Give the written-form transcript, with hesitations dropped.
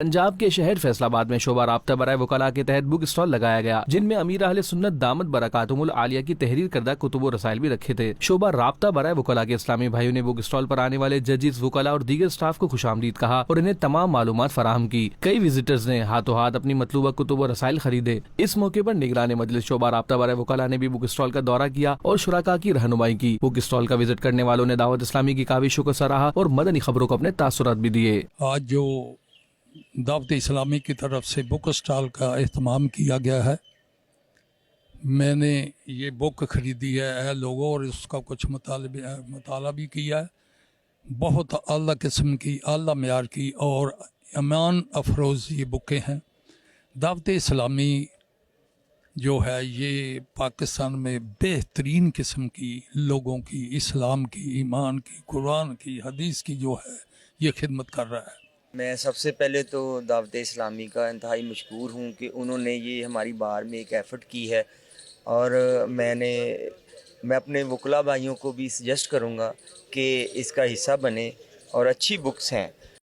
पंजाब के शहर फैसलाबाद में शोबा राब्ता बराए वकला के तहत बुक स्टॉल लगाया गया, जिनमें अमीर अहले सुन्नत दामत बरकातुहुल आलिया की तहरीर करदा कुतुब और रसाइल भी रखे थे। शोबा राब्ता बराए वकला के इस्लामी भाइयों ने बुक स्टॉल पर आने वाले जजेस, वकला और दीगर स्टाफ को खुशामदीद कहा और इन्हें तमाम मालूमात फराहम की। कई विजिटर्स ने हाथों हाथ अपनी मतलूबा कुतुब और रसाइल खरीदे। इस मौके पर निगरान मजलिस शोबा राब्ता बराए वकला ने भी बुक स्टॉल का दौरा किया और शुराका की रहनुमाई की। बुक स्टॉल का विजिट करने वालों ने दावत इस्लामी की काविशों को सराहा और मदनी खबरों को अपने तासुरात भी दिए। आज जो दावत इस्लामी की तरफ से बुक स्टॉल का एहतमाम किया गया है, मैंने ये बुक ख़रीदी है लोगों और उसका कुछ मताला भी किया है। बहुत आला किस्म की, आला मेयार की और ईमान अफरोज़ ये बुकें हैं। दावत इस्लामी जो है ये पाकिस्तान में बेहतरीन किस्म की लोगों की, इस्लाम की, ईमान की, कुरान की, हदीस की जो है ये खिदमत कर रहा है। मैं सबसे पहले तो दावत इस्लामी का इंतहाई मशकूर हूँ कि उन्होंने ये हमारी बार में एक एफ़र्ट की है और मैं अपने वकला भाइयों को भी सजेस्ट करूँगा कि इसका हिस्सा बने और अच्छी बुक्स हैं।